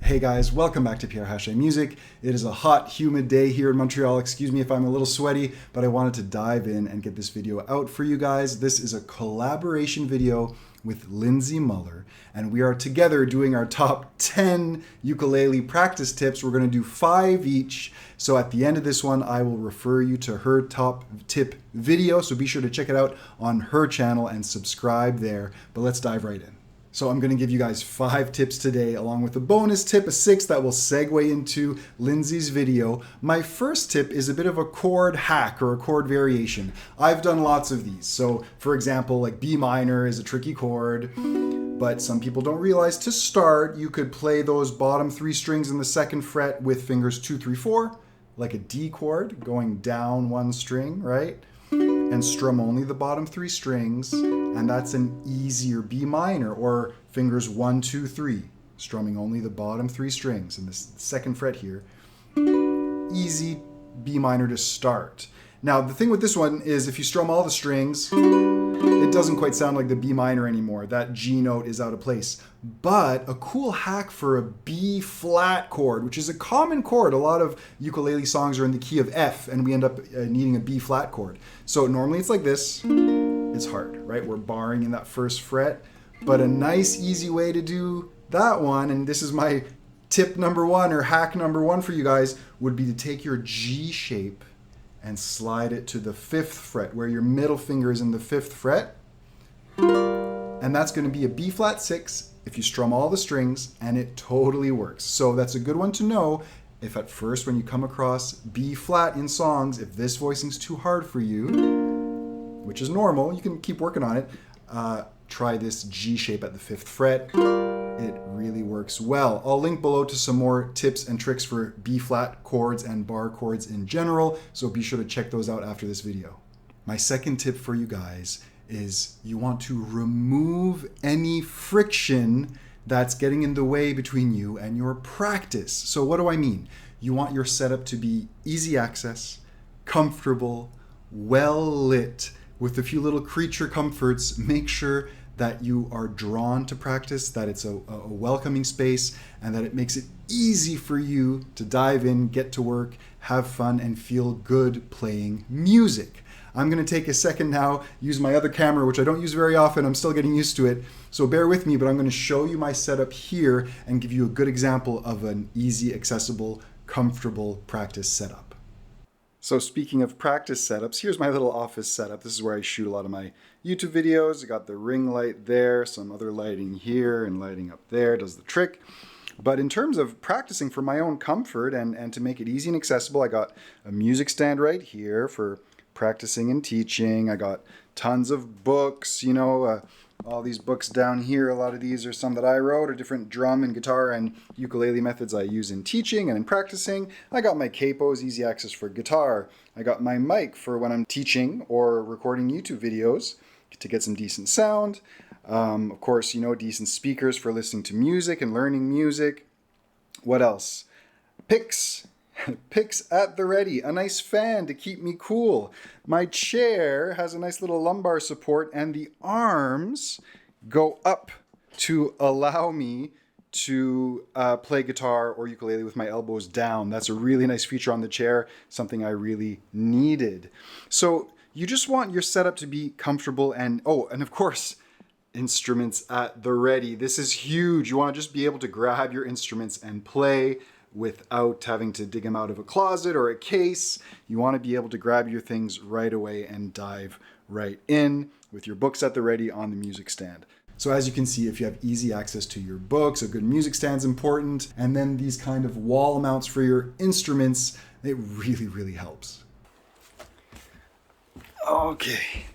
Hey guys, welcome back to Pierre Hache Music. It is a hot, humid day here in Montreal. Excuse me if I'm a little sweaty, but I wanted to dive in and get this video out for you guys. This is a collaboration video with Lindsay Muller, and we are together doing our top 10 ukulele practice tips. We're going to do 5 each. So at the end of this one, I will refer you to her top tip video. So be sure to check it out on her channel and subscribe there. But let's dive right in. So I'm going to give you guys 5 tips today, along with a bonus tip, a 6th that will segue into Lindsay's video. My first tip is a bit of a chord hack or a chord variation. I've done lots of these. So for example, like B minor is a tricky chord, but some people don't realize to start, you could play those bottom 3 strings in the 2nd fret with fingers 2, 3, 4, like a D chord going down 1 string, right? And strum only the bottom 3 strings, and that's an easier B minor, or fingers 1, 2, 3, strumming only the bottom 3 strings in the 2nd fret here. Easy B minor to start. Now the thing with this one is if you strum all the strings, it doesn't quite sound like the B minor anymore. That G note is out of place. But a cool hack for a B flat chord, which is a common chord. A lot of ukulele songs are in the key of F, and we end up needing a B flat chord. So normally it's like this. It's hard, right? We're barring in that 1st fret. But a nice, easy way to do that one, and this is my tip number 1 or hack number 1 for you guys, would be to take your G shape and slide it to the 5th fret, where your middle finger is in the 5th fret. And that's going to be a B flat 6 if you strum all the strings, and it totally works. So that's a good one to know if at first when you come across B flat in songs, if this voicing's too hard for you, which is normal, you can keep working on it, try this G shape at the 5th fret. It really works well. I'll link below to some more tips and tricks for B flat chords and bar chords in general, so be sure to check those out after this video. My second tip for you guys is you want to remove any friction that's getting in the way between you and your practice. So what do I mean? You want your setup to be easy access, comfortable, well lit, with a few little creature comforts. Make sure that you are drawn to practice, that it's a welcoming space, and that it makes it easy for you to dive in, get to work, have fun, and feel good playing music. I'm going to take a second now, use my other camera, which I don't use very often. I'm still getting used to it, so bear with me, but I'm going to show you my setup here and give you a good example of an easy, accessible, comfortable practice setup. So speaking of practice setups, here's my little office setup. This is where I shoot a lot of my YouTube videos. I got the ring light there, some other lighting here, and lighting up there does the trick. But in terms of practicing for my own comfort and to make it easy and accessible, I got a music stand right here for practicing and teaching. I got tons of books, you know, all these books down here. A lot of these are some that I wrote, or different drum and guitar and ukulele methods I use in teaching and in practicing. I got my capos, easy access for guitar. I got my mic for when I'm teaching or recording YouTube videos to get some decent sound. Of course, you know, decent speakers for listening to music and learning music. What else? Picks. Picks at the ready. A nice fan to keep me cool. My chair has a nice little lumbar support, and the arms go up to allow me to play guitar or ukulele with my elbows down. That's a really nice feature on the chair, something I really needed. So you just want your setup to be comfortable, and of course, instruments at the ready. This is huge. You want to just be able to grab your instruments and play without having to dig them out of a closet or a case. You want to be able to grab your things right away and dive right in with your books at the ready on the music stand. So as you can see, if you have easy access to your books, a good music stand is important, and then these kind of wall mounts for your instruments, it really, really helps. Okay,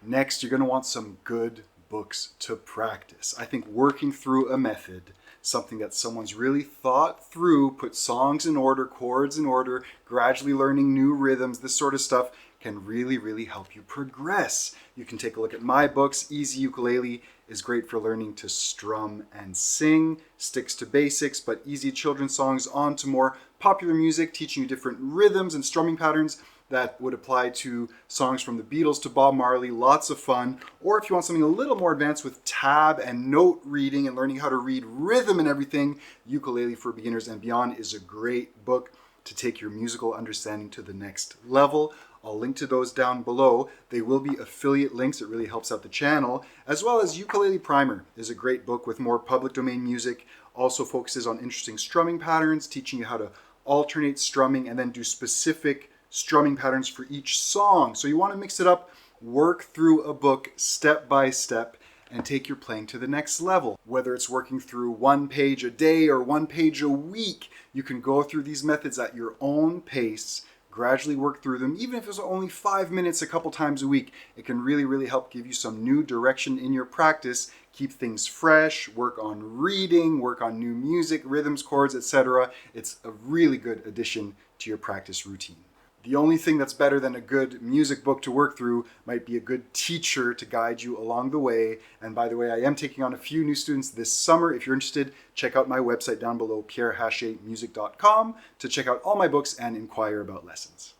next you're going to want some good books to practice. I think working through a method, something that someone's really thought through, put songs in order, chords in order, gradually learning new rhythms, this sort of stuff can really, really help you progress. You can take a look at my books. Easy Ukulele is great for learning to strum and sing, sticks to basics, but easy children's songs on to more popular music, teaching you different rhythms and strumming patterns. that would apply to songs from the Beatles to Bob Marley, lots of fun. Or if you want something a little more advanced with tab and note reading and learning how to read rhythm and everything, Ukulele for Beginners and Beyond is a great book to take your musical understanding to the next level. I'll link to those down below. They will be affiliate links. It really helps out the channel. As well as Ukulele Primer is a great book with more public domain music. Also focuses on interesting strumming patterns, teaching you how to alternate strumming and then do specific strumming patterns for each song. So you want to mix it up, work through a book step by step, and take your playing to the next level. Whether it's working through one page a day or one page a week, you can go through these methods at your own pace, gradually work through them. Even if it's only 5 minutes a couple times a week, it can really help give you some new direction in your practice, keep things fresh, work on reading, work on new music, rhythms, chords, etc. It's a really good addition to your practice routine. The only thing that's better than a good music book to work through might be a good teacher to guide you along the way. And by the way, I am taking on a few new students this summer. If you're interested, check out my website down below, pierrehachemusic.com, to check out all my books and inquire about lessons.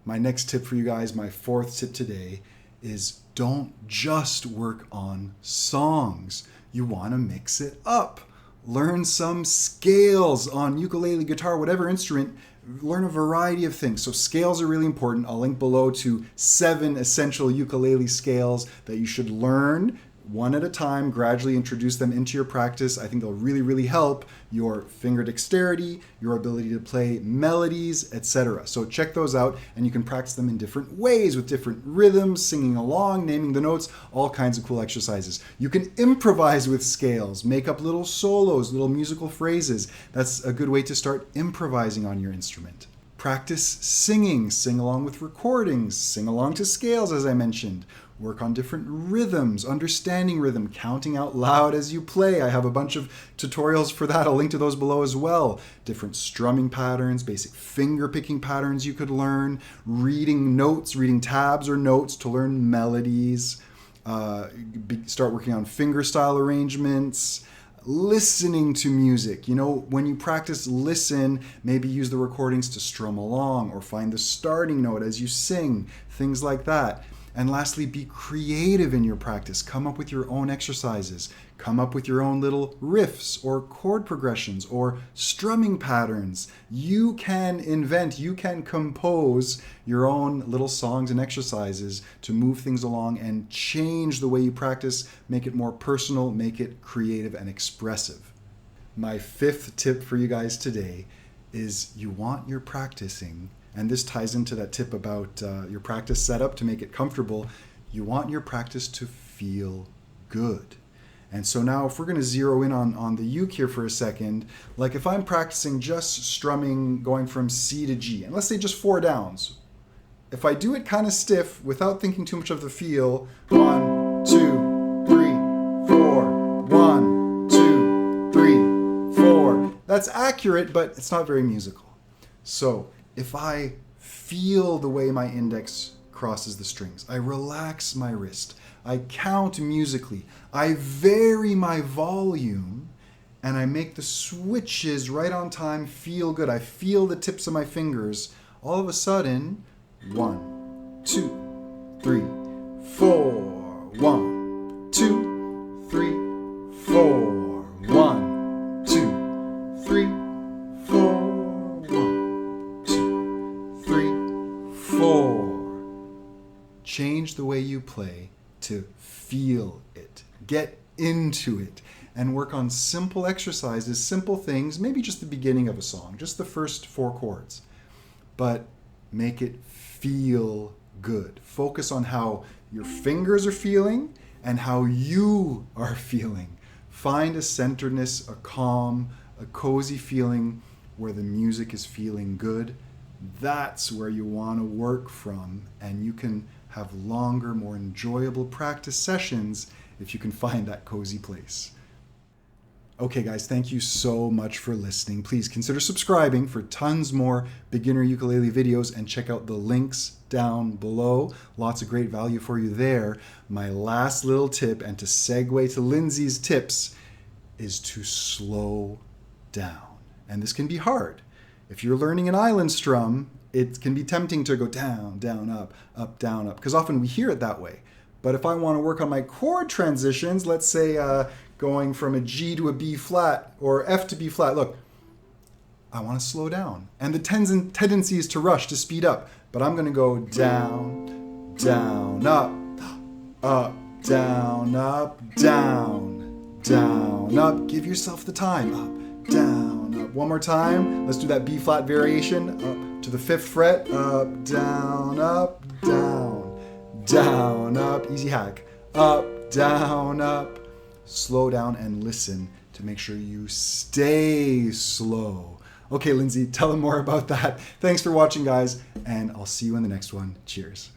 My next tip for you guys, my fourth tip today, is don't just work on songs. You want to mix it up. Learn some scales on ukulele, guitar, whatever instrument. Learn a variety of things. So scales are really important. I'll link below to 7 essential ukulele scales that you should learn one at a time, gradually introduce them into your practice. I think they'll really help your finger dexterity, your ability to play melodies, etc. So check those out, and you can practice them in different ways with different rhythms, singing along, naming the notes, all kinds of cool exercises. You can improvise with scales, make up little solos, little musical phrases. That's a good way to start improvising on your instrument. Practice singing, sing along with recordings, sing along to scales as I mentioned. Work on different rhythms, understanding rhythm, counting out loud as you play. I have a bunch of tutorials for that. I'll link to those below as well. Different strumming patterns, basic finger picking patterns you could learn, reading notes, reading tabs or notes to learn melodies, start working on finger style arrangements, listening to music. You know, when you practice listen, maybe use the recordings to strum along or find the starting note as you sing, things like that. And lastly, be creative in your practice. Come up with your own exercises. Come up with your own little riffs or chord progressions or strumming patterns. You can invent, you can compose your own little songs and exercises to move things along and change the way you practice, make it more personal, make it creative and expressive. My 5th tip for you guys today is you want your practicing, and this ties into that tip about your practice setup to make it comfortable. You want your practice to feel good. And so now if we're going to zero in on the uke here for a second, like if I'm practicing just strumming going from C to G, and let's say just 4 downs. If I do it kind of stiff without thinking too much of the feel, 1, 2, 3, 4, 1, 2, 3, 4. That's accurate, but it's not very musical. So if I feel the way my index crosses the strings, I relax my wrist, I count musically, I vary my volume, and I make the switches right on time feel good. I feel the tips of my fingers. All of a sudden, 1, 2, 3, 4, 1, 2, 3, 4, 1, 2, 3, 4. 4. Change the way you play to feel it. Get into it and work on simple exercises, simple things, maybe just the beginning of a song, just the first 4 chords, but make it feel good. Focus on how your fingers are feeling and how you are feeling. Find a centeredness, a calm, a cozy feeling where the music is feeling good. That's where you want to work from, and you can have longer, more enjoyable practice sessions if you can find that cozy place. Okay guys, thank you so much for listening. Please consider subscribing for tons more beginner ukulele videos and check out the links down below. Lots of great value for you there. My last little tip, and to segue to Lindsay's tips, is to slow down. And this can be hard. If you're learning an island strum, it can be tempting to go down, down, up, down, up, because often we hear it that way. But if I want to work on my chord transitions, let's say going from a G to a B flat or F to B flat, look, I want to slow down. And the tendency is to rush, to speed up. But I'm going to go down, down, up, down, up, down, down, up. Give yourself the time. Up, down, up. One more time. Let's do that B flat variation. Up to the 5th fret. Up, down, down, up. Easy hack. Up, down, up. Slow down and listen to make sure you stay slow. Okay, Lindsay, tell them more about that. Thanks for watching, guys, and I'll see you in the next one. Cheers.